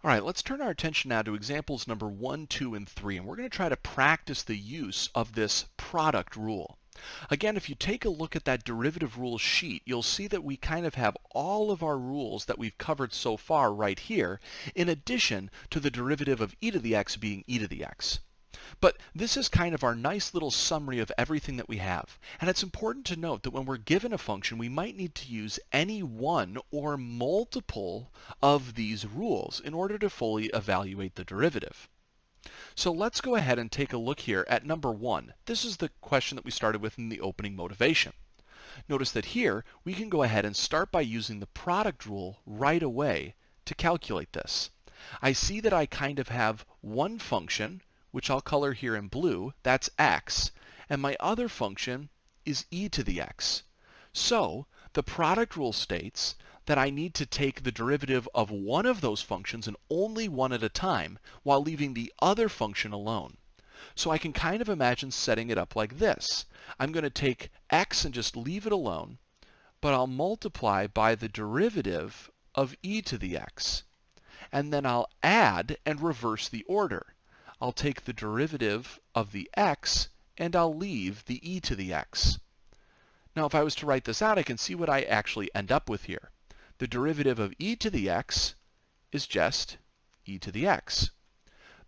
All right, let's turn our attention now to examples number 1, 2, and 3, and we're going to try to practice the use of this product rule. Again, if you take a look at that derivative rules sheet, you'll see that we kind of have all of our rules that we've covered so far right here, in addition to the derivative of e to the x being e to the x. But this is kind of our nice little summary of everything that we have. And it's important to note that when we're given a function, we might need to use any one or multiple of these rules in order to fully evaluate the derivative. So let's go ahead and take a look here at number 1. This is the question that we started with in the opening motivation. Notice that here we can go ahead and start by using the product rule right away to calculate this. I see that I kind of have one function, which I'll color here in blue, that's x, and my other function is e to the x. So the product rule states that I need to take the derivative of one of those functions and only one at a time, while leaving the other function alone. So I can kind of imagine setting it up like this. I'm going to take x and just leave it alone, but I'll multiply by the derivative of e to the x. And then I'll add and reverse the order. I'll take the derivative of the x and I'll leave the e to the x. Now if I was to write this out, I can see what I actually end up with here. The derivative of e to the x is just e to the x.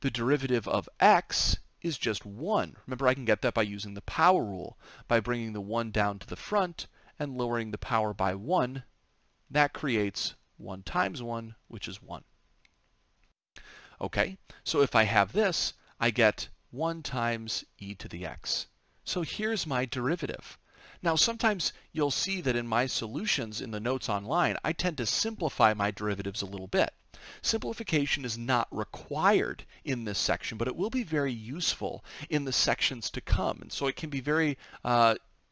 The derivative of x is just 1. Remember, I can get that by using the power rule, by bringing the 1 down to the front and lowering the power by 1. That creates 1 times 1, which is 1. Okay, so if I have this, I get 1 times e to the x. So here's my derivative. Now sometimes you'll see that in my solutions in the notes online, I tend to simplify my derivatives a little bit. Simplification is not required in this section, but it will be very useful in the sections to come. And so it can be very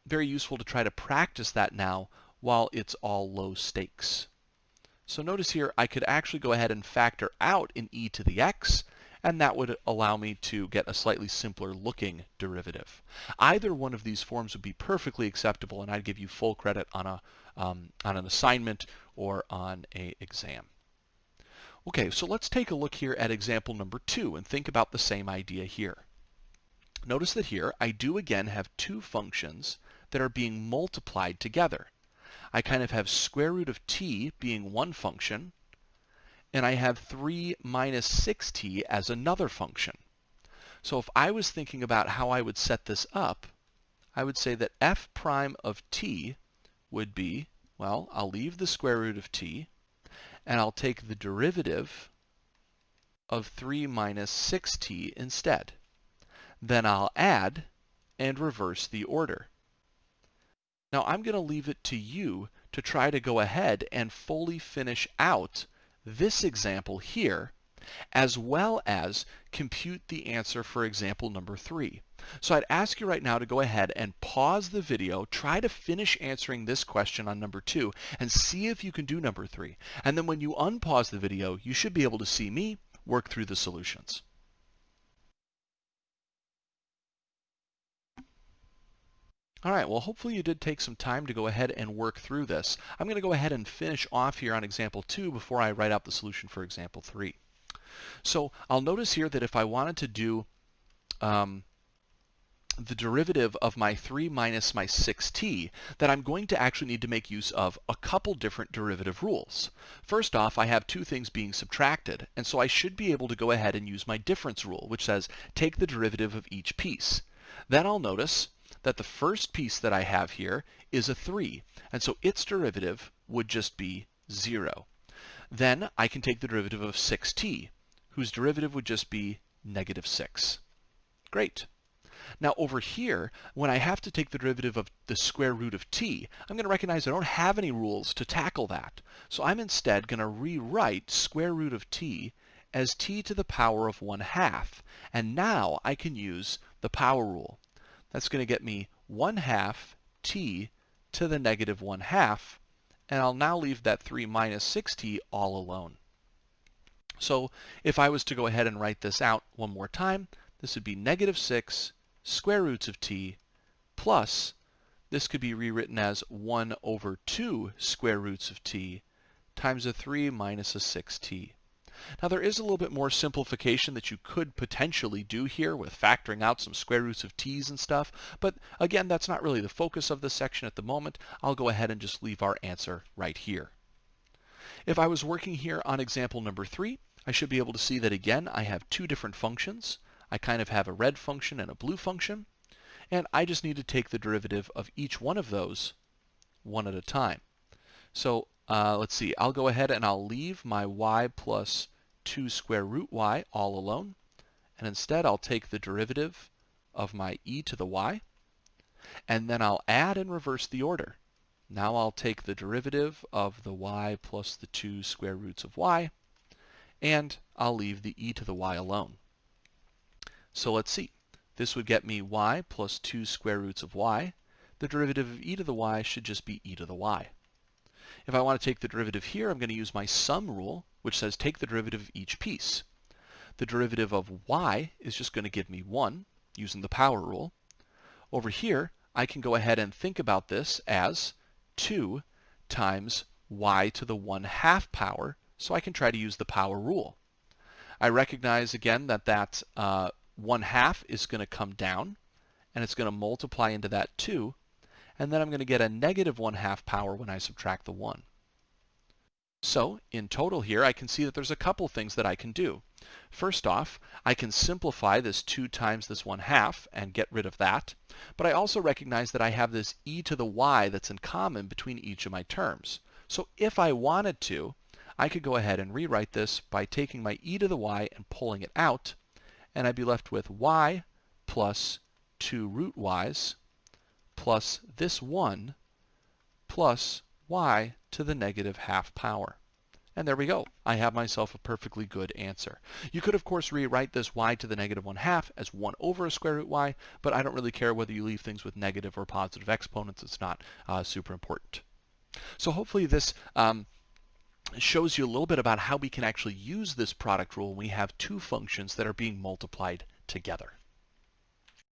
useful to try to practice that now while it's all low stakes. So notice here, I could actually go ahead and factor out an e to the x, and that would allow me to get a slightly simpler looking derivative. Either one of these forms would be perfectly acceptable, and I'd give you full credit on an assignment or on an exam. Okay, so let's take a look here at example number 2 and think about the same idea here. Notice that here I do again have two functions that are being multiplied together. I kind of have square root of t being one function, and I have 3 minus 6t as another function. So if I was thinking about how I would set this up, I would say that f prime of t would be, well, I'll leave the square root of t, and I'll take the derivative of 3 minus 6t instead. Then I'll add and reverse the order. Now I'm going to leave it to you to try to go ahead and fully finish out this example here, as well as compute the answer for example number 3. So I'd ask you right now to go ahead and pause the video, try to finish answering this question on number 2, and see if you can do number 3. And then when you unpause the video, you should be able to see me work through the solutions. All right, well, hopefully you did take some time to go ahead and work through this. I'm going to go ahead and finish off here on example 2 before I write out the solution for example 3. So I'll notice here that if I wanted to do the derivative of my 3 minus my 6t, that I'm going to actually need to make use of a couple different derivative rules. First off, I have two things being subtracted, and so I should be able to go ahead and use my difference rule, which says take the derivative of each piece. Then I'll notice that the first piece that I have here is a 3, and so its derivative would just be 0. Then I can take the derivative of 6t, whose derivative would just be negative 6. Great. Now over here, when I have to take the derivative of the square root of t, I'm going to recognize I don't have any rules to tackle that. So I'm instead going to rewrite square root of t as t to the power of 1/2. And now I can use the power rule. That's going to get me 1/2 t to the negative 1/2, and I'll now leave that 3 minus 6t all alone. So if I was to go ahead and write this out one more time, this would be negative 6 square roots of t plus, this could be rewritten as 1 over 2 square roots of t times a 3 minus a 6t. Now there is a little bit more simplification that you could potentially do here with factoring out some square roots of t's and stuff, but again, that's not really the focus of this section at the moment. I'll go ahead and just leave our answer right here. If I was working here on example number 3, I should be able to see that again I have two different functions. I kind of have a red function and a blue function, and I just need to take the derivative of each one of those one at a time. So let's see, I'll go ahead and I'll leave my y plus 2 square root y all alone, and instead I'll take the derivative of my e to the y, and then I'll add and reverse the order. Now I'll take the derivative of the y plus the 2 square roots of y, and I'll leave the e to the y alone. So let's see. This would get me y plus 2 square roots of y. The derivative of e to the y should just be e to the y. If I want to take the derivative here, I'm going to use my sum rule, which says take the derivative of each piece. The derivative of y is just going to give me 1, using the power rule. Over here, I can go ahead and think about this as 2 times y to the 1/2 power, so I can try to use the power rule. I recognize again that that 1/2 is going to come down, and it's going to multiply into that 2, and then I'm going to get a negative 1/2 power when I subtract the 1. So in total here, I can see that there's a couple things that I can do. First off, I can simplify this 2 times this 1/2 and get rid of that, but I also recognize that I have this e to the y that's in common between each of my terms. So if I wanted to, I could go ahead and rewrite this by taking my e to the y and pulling it out, and I'd be left with y plus 2 root y's plus this 1 plus y to the negative 1/2 power. And there we go. I have myself a perfectly good answer. You could, of course, rewrite this y to the negative 1/2 as 1 over a square root y, but I don't really care whether you leave things with negative or positive exponents. It's not super important. So hopefully this shows you a little bit about how we can actually use this product rule when we have two functions that are being multiplied together.